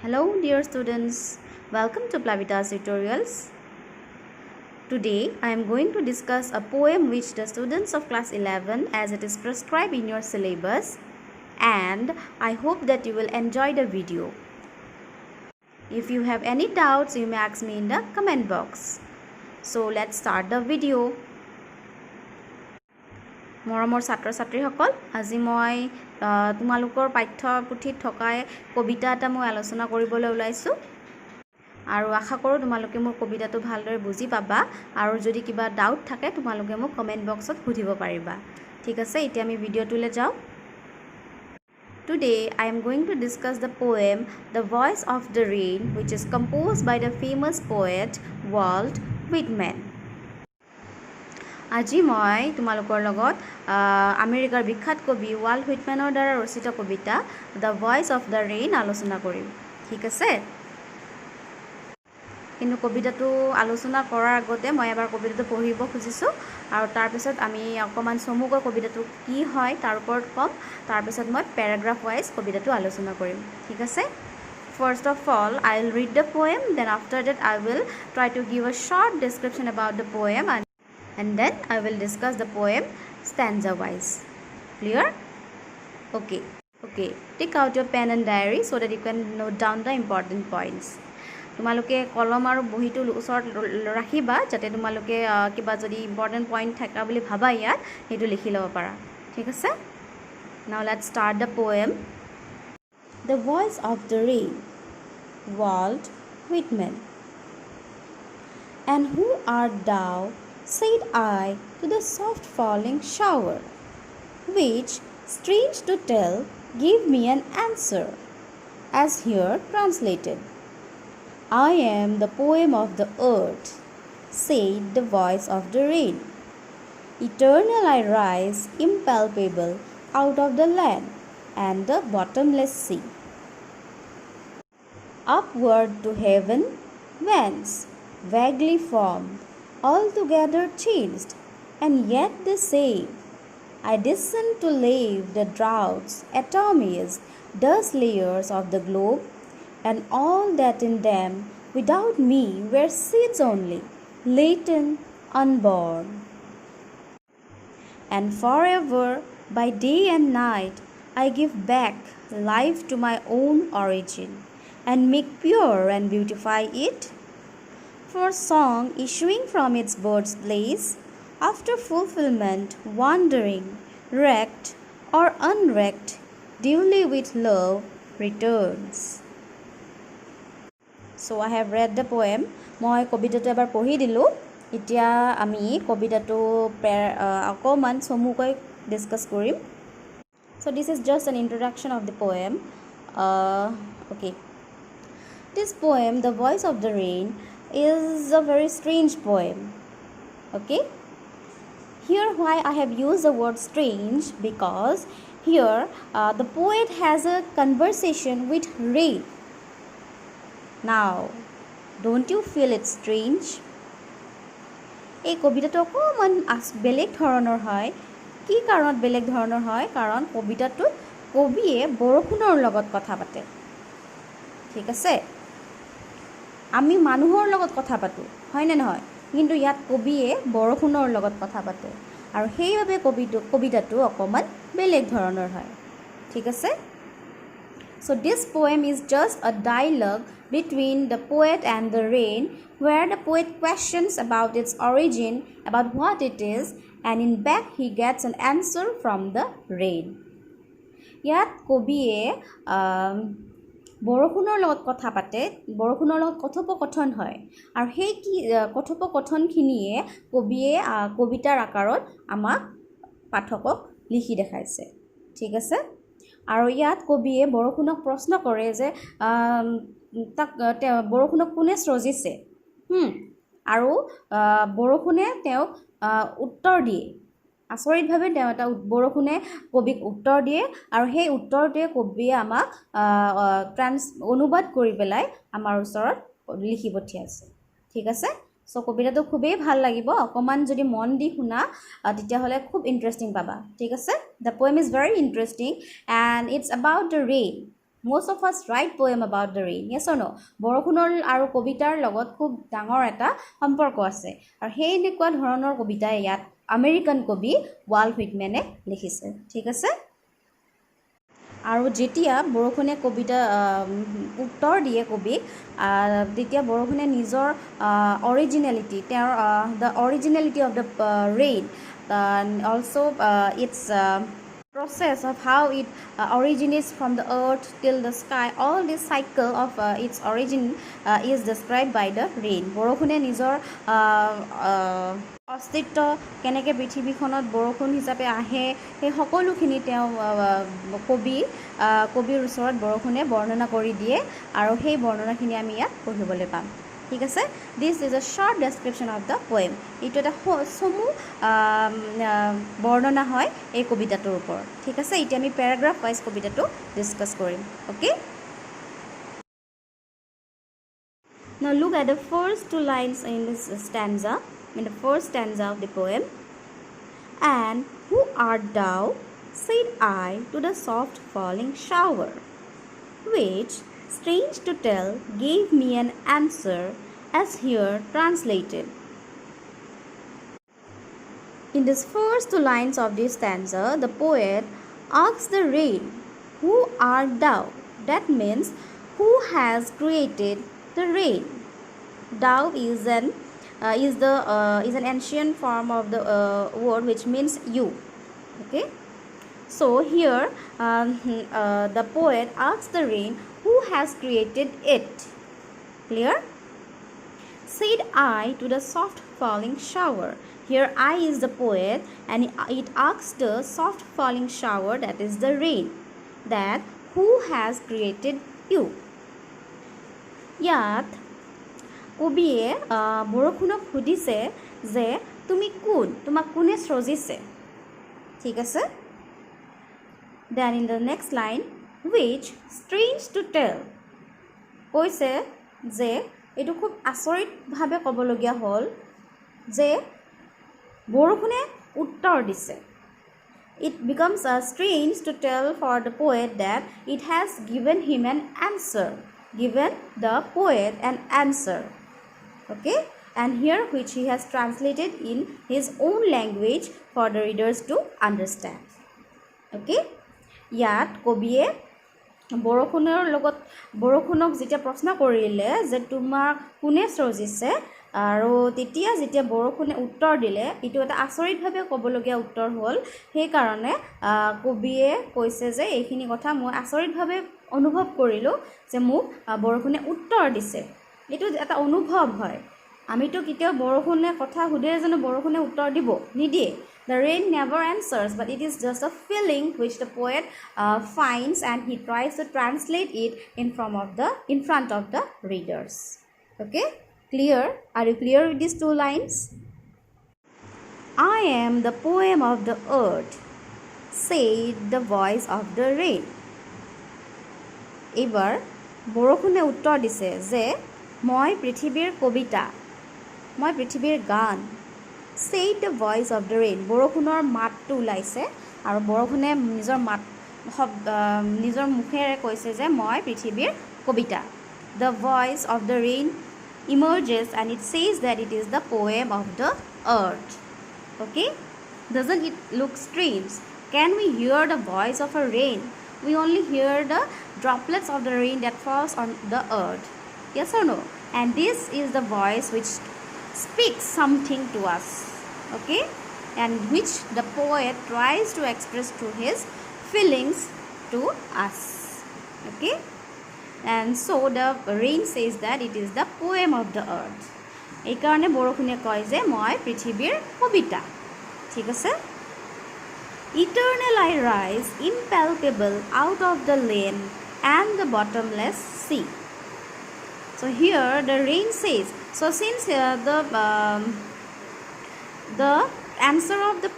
Hello dear students, welcome to Plavita's tutorials. Today I am going to discuss a poem which the students of class 11 as it is prescribed in your syllabus, and I hope that you will enjoy the video. If you have any doubts, you may ask me in the comment box. So let's start the video. মৰমৰ ছাত্ৰ ছাত্ৰীসকল আজি মই তোমালোকৰ পাঠ্যপুথিত থকা কবিতা এটা মই আলোচনা কৰিবলৈ ওলাইছো আৰু আশা কৰোঁ তোমালোকে মোৰ কবিতাটো ভালদৰে বুজি পাবা আৰু যদি কিবা ডাউট থাকে তোমালোকে মোক কমেন্ট বক্সত সুধিব পাৰিবা ঠিক আছে এতিয়া আমি ভিডিঅ'টোলৈ যাওঁ Today I am going to discuss the poem The Voice of the Rain, which is composed by the famous poet Walt Whitman. আজি মই তোমালোকৰ লগত আমেৰিকাৰ বিখ্যাত কবি ওয়াল্ট হুইটম্যানৰ দ্বাৰা ৰচিত কবিতা the voice of the rain আলোচনা কৰিম ঠিক আছে কিন্তু কবিতাটো আলোচনা কৰাৰ আগতে মই এবাৰ কবিতাটো পঢ়িব খুজিছো আৰু তাৰ পিছত আমি অকমান চমুকৈ কবিতাটো কি হয় তাৰ ওপৰত কম তাৰ পিছত মই প্যাৰাগ্ৰাফ ওয়াইজ কবিতাটো আলোচনা কৰিম ঠিক আছে First of all, I will read the poem, then after that I will try to give a short description about the poem and then I will discuss the poem stanza wise. Clear? Okay. Take out your pen and diary so that you can note down the important points. তোমালোকে কলম আৰু বহিটো ওচৰত ৰাখিবা যাতে তোমালোকে কিবা যদি important point থকা বুলি ভাবা ইয়াত হেতু লিখি লব পাৰা ঠিক আছে Now let's start the poem. The Voice of the Rain, Walt Whitman. And who art thou, said I to the soft falling shower, which, strange to tell, gave me an answer, as here translated. I am the poem of the earth, said the voice of the rain. Eternal I rise, impalpable, out of the land and the bottomless sea. Upward to heaven, whence, vaguely formed, altogether changed, and yet the same. I descend to lave the droughts, atomies, dust layers of the globe, and all that in them, without me, were seeds only, latent, unborn. And forever, by day and night, I give back life to my own origin, and make pure and beautify it. For song issuing from its birthplace, after fulfillment, wandering, wrecked or unwrecked, duly with love returns. So I have read the poem. মই কবিতাটো এবাৰ পঢ়ি দিলো এতিয়া আমি কবিতাটো অকমান চমুকৈ ডিসকাস কৰিম So this is just an introduction of the poem. Okay. This poem, The Voice of the Rain, is a very strange poem. Okay. Here why I have used the word strange because here the poet has a conversation with rain. Now, don't you feel it strange? এই কবিতাটো অকমান বেলেগ ধৰণৰ হয় কি কাৰণত বেলেগ ধৰণৰ হয় কাৰণ কবিতাটো কবিয়ে বৰষুণৰ লগত কথা পাতে ঠিক আছে আমি মানুহৰ লগত কথা পাতো হয় নে নহয় কিন্তু ইয়াত কবিয়ে বৰষুণৰ লগত কথা পাতে আৰু সেইভাবে কবিতাটো অকমান বেলেগ ধৰণৰ হয় ঠিক আছে So this poem is just a dialogue between the poet and the rain where the poet questions about its origin, about what it is, and in back he gets an answer from the rain. ইয়াত কবিয়ে বৰষুণৰ লগত কথা পাতে বৰষুণৰ লগত কথোপকথন হয় আৰু সেই কি কথোপকথনখিনিয়ে কবিয়ে কবিতাৰ আকাৰত আমাক পাঠকক লিখি দেখাইছে ঠিক আছে আৰু ইয়াত কবিয়ে বৰষুণক প্ৰশ্ন কৰে যে তাক বৰষুণক কোনে সৃজিছে আৰু বৰষুণে তেওঁক উত্তৰ দিয়ে আচৰিতভাৱে তেওঁ এটা বৰষুণে কবিক উত্তৰ দিয়ে আৰু সেই উত্তৰটোৱে কবিয়ে আমাক অনুবাদ কৰি পেলাই আমাৰ ওচৰত লিখি পঠিয়াইছে ঠিক আছে সো কবিতাটো খুবেই ভাল লাগিব অকমান যদি মন দি শুনা তেতিয়া হলে খুব ইন্টাৰেস্টিং পাবা ঠিক আছে The poem is very interesting and it's about the rain most of us write poem about the rain, yes or no? বৰষুণৰ আৰু কবিতাৰ লগত খুব ডাঙৰ এটা সম্পৰ্ক আছে আৰু সেই এনেকুৱা ধৰণৰ কবিতা ইয়াত আমেৰিকান কবি ৱাল্ট হুইটমেনে লিখিছে ঠিক আছে আৰু যেতিয়া বৰষুণে কবিতা উত্তৰ দিয়ে কবিক তেতিয়া বৰষুণে নিজৰ অৰিজিনেলিটি তেওঁৰ the originality of the rain also its process of how it originates from the earth till the sky, all this cycle of its origin is described by the rain. বৰষুণে নিজৰ অস্তিত্ব কেনেকৈ পৃথিৱীখনত বৰষুণ হিচাপে আহে সেই সকলোখিনি তেওঁ কবিৰ ওচৰত বৰষুণে বৰ্ণনা কৰি দিয়ে আৰু সেই বৰ্ণনাখিনি আমি ইয়াত পঢ়িবলৈ পাম ঠিক আছে this is a short description of the poem এইটো এটা চমু বৰ্ণনা হয় এই কবিতাটোৰ ওপৰত ঠিক আছে এতিয়া আমি পেৰাগ্ৰাফ ৱাইজ কবিতাটো ডিছকাছ কৰিম okay Now look at the first two lines in this stanza, in the first stanza of the poem. And who art thou, said I to the soft falling shower, which, strange to tell, gave me an answer as here translated. In these first two lines of this stanza, the poet asks the rain, who art thou? That means, who has created the rain? Thou is an ancient form of the word which means you. Okay. So here the poet asks the rain, who has created it? Clear? Said I to the soft falling shower. Here I is the poet and it asks the soft falling shower, that is the rain, that who has created you? Yat কবিয়ে বৰষুণক সুধিছে যে তুমি কোন তোমাক কোনে সৃজিছে ঠিক আছে then in the next line which strange to tell কৈছে যে এইটো খুব আচৰিতভাৱে ক'বলগীয়া হ'ল যে বৰষুণে উত্তৰ দিছে it becomes strange to tell for the poet that it has given him an answer given the poet an answer okay and here which he has translated in his own language for the readers to understand okay ইয়াত কবিয়ে বৰষুণক যেতিয়া প্ৰশ্ন কৰিলে যে তোমাক কোনে সৃজিছে আৰু তেতিয়া যেতিয়া বৰষুণে উত্তৰ দিলে এইটো এটা আচৰিতভাৱে ক'বলগীয়া উত্তৰ হ'ল সেই কাৰণে কবিয়ে কৈছে যে এইখিনি কথা মই আচৰিতভাৱে অনুভৱ কৰিলোঁ যে মোক বৰষুণে উত্তৰ দিছে এইটো এটা অনুভৱ হয় আমিতো কেতিয়াও বৰষুণে কথা সুধে জানো বৰষুণে উত্তৰ দিব নিদিয়ে The rain never answers, but it is just a feeling which the poet finds and he tries to translate it in front of the readers. Okay, clear? Are you clear with these two lines? I am the poem of the earth, said the voice of the rain. এবাৰ বৰষুণে উত্তৰ দিছে যে মই পৃথিৱীৰ কবিতা মই পৃথিৱীৰ গান said the voice of the rain বৰষুণৰ মাতটো ওলাইছে আৰু বৰষুণে নিজৰ মুখেৰে কৈছে যে মই পৃথিৱীৰ কবিতা the voice of the rain emerges and it says that it is the poem of the earth okay doesn't it look strange can we hear the voice of a rain we only hear the droplets of the rain that falls on the earth yes or no and this is the voice which speaks something to us okay and which the poet tries to express through his feelings to us okay and so the rain says that it is the poem of the earth এই কাৰণে বৰষুণে কয় যে মই পৃথিৱীৰ কবিতা ঠিক আছে eternal I rise impalpable out of the land and the bottomless sea so here the rain says so since the answer of the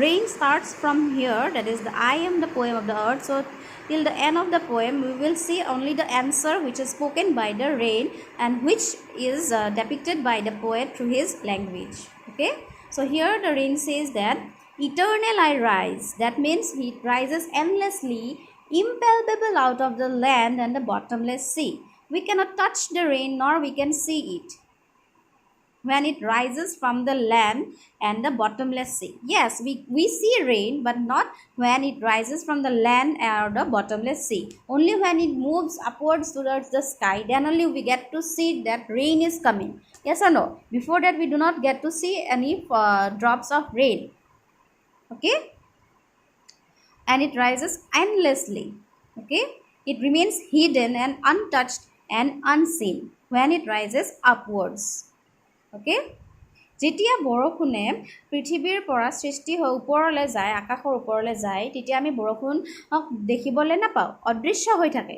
rain starts from here that is the I am the poem of the earth so till the end of the poem we will see only the answer which is spoken by the rain and which is depicted by the poet through his language okay so here the rain says that eternal I rise that means he rises endlessly impalpable out of the land and the bottomless sea. We cannot touch the rain nor we can see it when it rises from the land and the bottomless sea. Yes, we see rain, but not when it rises from the land or the bottomless sea. Only when it moves upwards towards the sky, then only we get to see that rain is coming. Yes or no? Before that, we do not get to see any drops of rain. Okay? And it rises endlessly. Okay? It remains hidden and untouched and unseen when it rises upwards. Okay? যেতিয়া বৰষুণে পৃথিৱীৰ পৰা সৃষ্টি হৈ ওপৰলৈ যায়, আকাশৰ ওপৰলৈ যায়, তেতিয়া আমি বৰষুণক দেখিবলৈ নাপাওঁ, অদৃশ্য হৈ থাকে।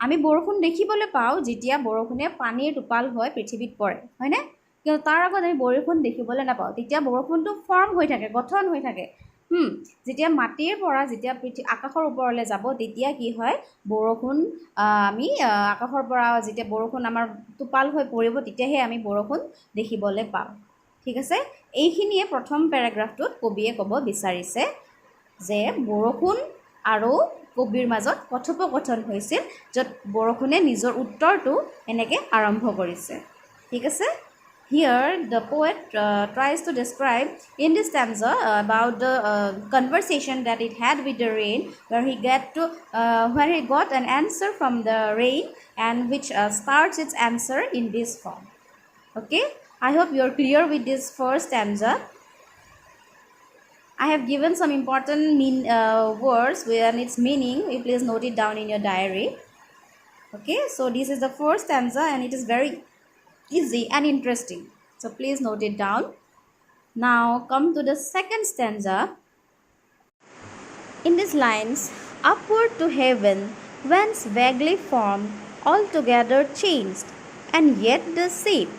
আমি বৰষুণ দেখিবলৈ পাওঁ যেতিয়া বৰষুণে পানীৰ টোপাল হৈ পৃথিৱীত পৰে, হয়নে? কিন্তু তাৰ আগত আমি বৰষুণ দেখিবলৈ নাপাওঁ। তেতিয়া বৰষুণটো ফৰ্ম হৈ থাকে, গঠন হৈ থাকে। যেতিয়া মাটিৰ পৰা যেতিয়া আকাশৰ ওপৰলৈ যাব, তেতিয়া কি হয়, বৰষুণ আমি আকাশৰ পৰা যেতিয়া বৰষুণ আমাৰ টোপাল হৈ পৰিব, তেতিয়াহে আমি বৰষুণ দেখিবলৈ পাওঁ। ঠিক আছে? এইখিনিয়ে প্ৰথম পেৰাগ্ৰাফটোত কবিয়ে ক'ব বিচাৰিছে যে বৰষুণ আৰু কবিৰ মাজত কথোপকথন হৈছিল, য'ত বৰষুণে নিজৰ উত্তৰটো এনেকৈ আৰম্ভ কৰিছে। ঠিক আছে? Here, the poet tries to describe in this stanza about the conversation that it had with the rain, where he got an answer from the rain, and which starts its answer in this form. Okay, I hope you are clear with this first stanza. I have given some important words and its meaning. You please note it down in your diary. Okay, so this is the first stanza, and it is very easy and interesting, so please note it down. Now come to the second stanza. In these lines, upward to heaven, whence vaguely formed, altogether changed, and yet the same.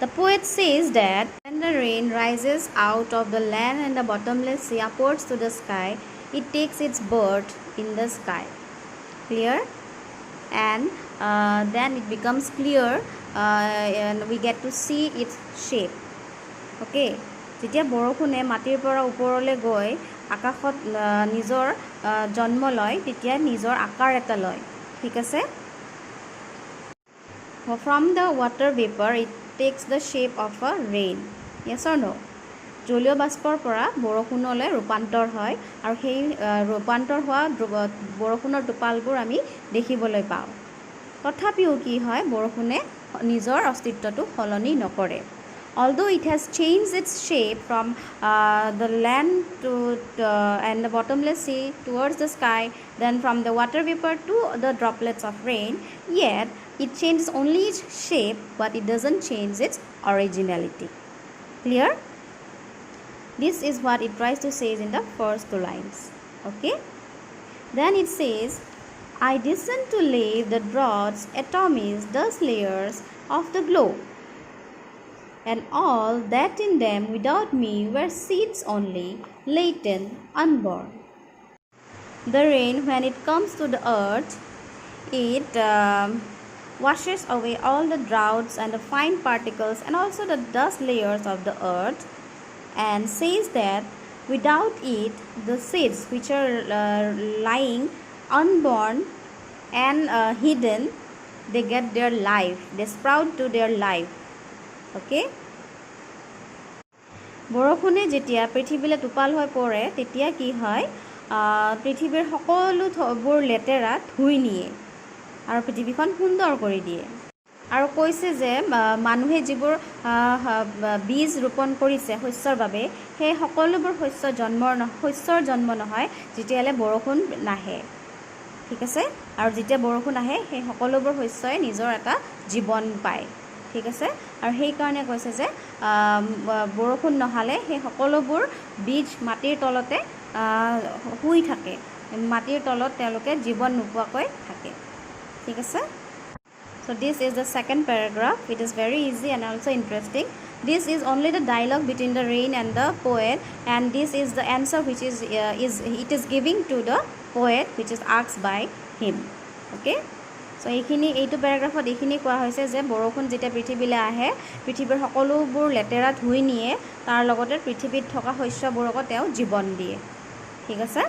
The poet says that when the rain rises out of the land and the bottomless sea upwards to the sky, it takes its birth in the sky. Clear? And then it becomes clear and we get to see its shape. Okay? যেতিয়া বৰষুণে মাটিৰ পৰা ওপৰলৈ গৈ আকাশত নিজৰ জন্ম লয়, তেতিয়া নিজৰ আকাৰ এটা লয়। ঠিক আছে? From the water vapor, it takes the shape of a rain. Yes or no? জলীয় বাষ্পৰ পৰা বৰষুণলৈ ৰূপান্তৰ হয়, আৰু সেই ৰূপান্তৰ হোৱা বৰষুণৰ টোপালবোৰ আমি দেখিবলৈ পাওঁ। তথাপিও কি হয়, বৰষুণে নিজৰ অস্তিত্বটো সলনি নকৰে। Although it has changed its shape from the land and the bottomless sea towards the sky, then from the water vapor to the droplets of rain, yet it changes only its shape, but it doesn't change its originality. Clear? This is what it tries to say in the first two lines. Okay? Then it says, I descend to lay the dross, atomies, dust layers of the globe, and all that in them without me were seeds only, latent, unborn. The rain, when it comes to the earth, it washes away all the droughts and the fine particles and also the dust layers of the earth, and says that without it, the seeds which are lying unborn and hidden, they get their life, they sprout to their life. Okay? বৰষুণে যেতিয়া পৃথিৱীলৈ টোপাল হৈ পৰে, তেতিয়া কি হয়, পৃথিৱীৰ সকলোবোৰ লেতেৰা ধুই নিয়ে আৰু পৃথিৱীখন সুন্দৰ কৰি দিয়ে। আৰু কৈছে যে মানুহে যিবোৰ বীজ ৰোপণ কৰিছে শস্যৰ বাবে, সেই সকলোবোৰ শস্যৰ জন্ম নহয় যেতিয়ালৈ বৰষুণ নাহে। ঠিক আছে? আৰু যেতিয়া বৰষুণ আহে, সেই সকলোবোৰ শস্যই নিজৰ এটা জীৱন পায়। ঠিক আছে? আৰু সেইকাৰণে কৈছে যে বৰষুণ নহ'লে সেই সকলোবোৰ বীজ মাটিৰ তলতে শুই থাকে, মাটিৰ তলত তেওঁলোকে জীৱন নোপোৱাকৈ থাকে। ঠিক আছে? So this is the second paragraph. It is very easy and also interesting. This is only the dialogue between the rain and the poet, and this is the answer which it is giving to the poet, which is asked by him. Okay? So এইটো পেৰাগ্ৰাফত এইখিনি কোৱা হৈছে যে বৰষুণ যেতিয়া পৃথিৱীলৈ আহে, পৃথিৱীৰ সকলোবোৰ লেতেৰা ধুই নিয়ে, তাৰ লগতে পৃথিৱীত থকা শস্যবোৰকো তেওঁ জীৱন দিয়ে। ঠিক আছে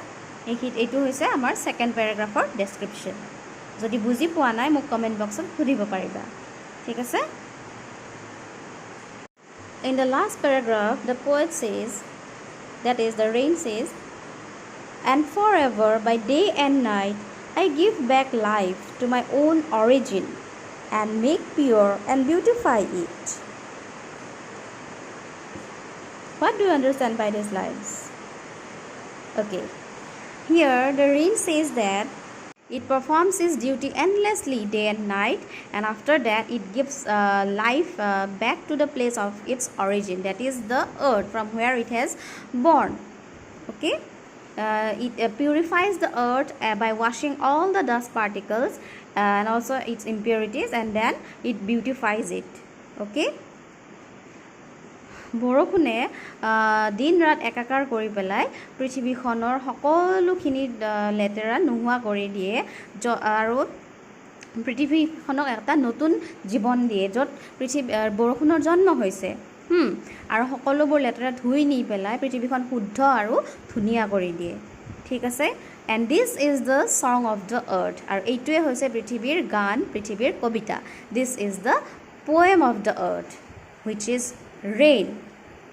এইটো হৈছে আমাৰ সেকেন্ড প্যাৰাগ্ৰাফৰ ডেসক্ৰিপশন যদি বুজি পোৱা নাই মোক কমেন্ট বক্সত সুধিব পাৰিবা ঠিক আছে In the last paragraph the poet says that is the rain says and forever by day and night I give back life to my own origin and make pure and beautify it. What do you understand by these lines? Okay. Here the rain says that it performs its duty endlessly day and night and after that it gives life back to the place of its origin that is the earth from where it has born. Okay. It purifies the earth by washing all the dust particles and also its impurities and then it beautifies it okay বৰষুণে দিন ৰাত একাকাৰ কৰি পেলাই পৃথিৱীখনৰ সকলোখিনি লেতেৰা নোহোৱা কৰি দিয়ে আৰু পৃথিৱীখনক এটা নতুন জীৱন দিয়ে য'ত বৰষুণৰ জন্ম হৈছে আৰু সকলোবোৰ লেতেৰা ধুই নি পেলাই পৃথিৱীখন শুদ্ধ আৰু ধুনীয়া কৰি দিয়ে ঠিক আছে and this is the song of the earth আৰু এইটোৱে হৈছে পৃথিৱীৰ গান পৃথিৱীৰ কবিতা this is the poem of the earth which is rain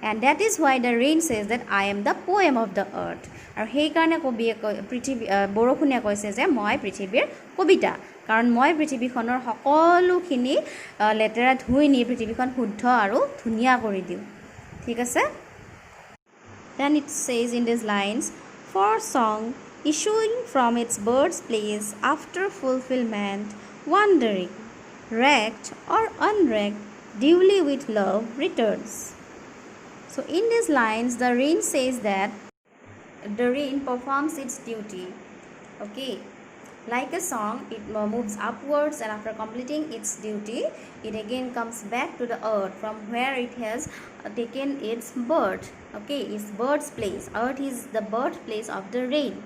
and that is why the rain says that I am the poem of the earth আৰু সেই কাৰণে কবিয়ে পৃথিৱী বৰষুণে কৈছে যে মই পৃথিৱীৰ কবিতা কাৰণ মই পৃথিৱীখনৰ সকলোখিনি লেতেৰা ধুই নি পৃথিৱীখন শুদ্ধ আৰু ধুনীয়া কৰি দিওঁ ঠিক আছে then it says in these lines for song issuing from its bird's place after fulfillment wandering wrecked or unwrecked duly with love returns so in these lines the rain says that the rain performs its duty okay like a song it moves upwards and after completing its duty it again comes back to the earth from where it has taken its birth okay its birth's place earth is the birthplace of the rain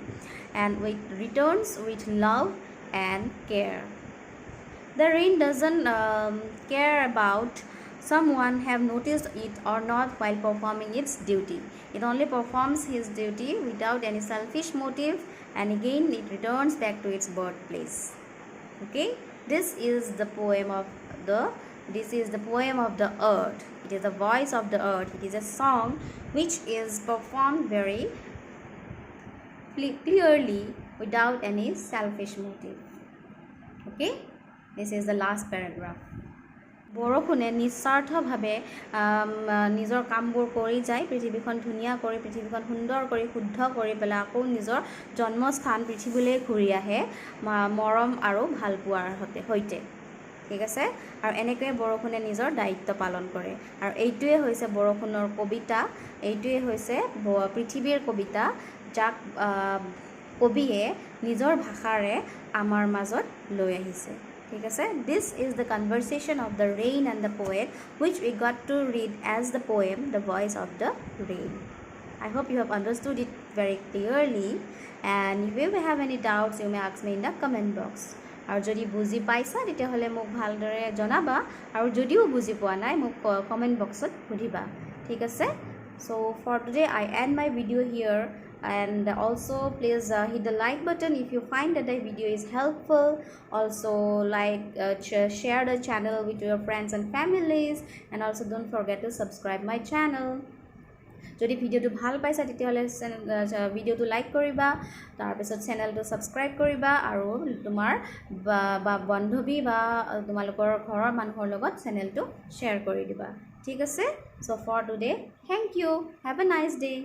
and it returns with love and care the rain doesn't care about someone have noticed it or not while performing its duty it only performs his duty without any selfish motive and again it returns back to its birthplace okay this is the poem of the earth it is the voice of the earth it is a song which is performed very clearly without any selfish motive okay this is the last paragraph বৰষুণে নিস্বাৰ্থভাৱে নিজৰ কামবোৰ কৰি যায় পৃথিৱীখন ধুনীয়া কৰি পৃথিৱীখন সুন্দৰ কৰি শুদ্ধ কৰি পেলাই আকৌ নিজৰ জন্মস্থান পৃথিৱীলৈ ঘূৰি আহে মৰম আৰু ভাল পোৱাৰ সৈতে ঠিক আছে আৰু এনেকৈ বৰষুণে নিজৰ দায়িত্ব পালন কৰে আৰু এইটোৱে হৈছে বৰষুণৰ কবিতা এইটোৱে হৈছে পৃথিৱীৰ কবিতা যাক কবিয়ে নিজৰ ভাষাৰে আমাৰ মাজত লৈ আহিছে ঠিক আছে this is the conversation of the rain and the poet which we got to read as the poem the voice of the rain I hope you have understood it very clearly and if you have any doubts you may ask me in the comment box আৰু যদি বুজি পাইছা তেতিয়াহলে মোক ভালদৰে জনাবা আৰু যদিও বুজি পোৱা নাই মোক কমেন্ট বক্সত সুধিবা ঠিক আছে so for today I end my video here and also please hit the like button if you find that the video is helpful also like share the channel with your friends and families and also don't forget to subscribe my channel যদি ভিডিওটো ভাল পাইছা তেতিয়াহলে ভিডিওটো like কৰিবা তাৰ পিছত চেনেলটো সাবস্ক্ৰাইব কৰিবা আৰু তোমাৰ বন্ধুবী বা তোমালোকৰ ঘৰৰ মানুহৰ লগত চেনেলটো শ্বেয়াৰ কৰি দিবা ঠিক আছে so for today thank you have a nice day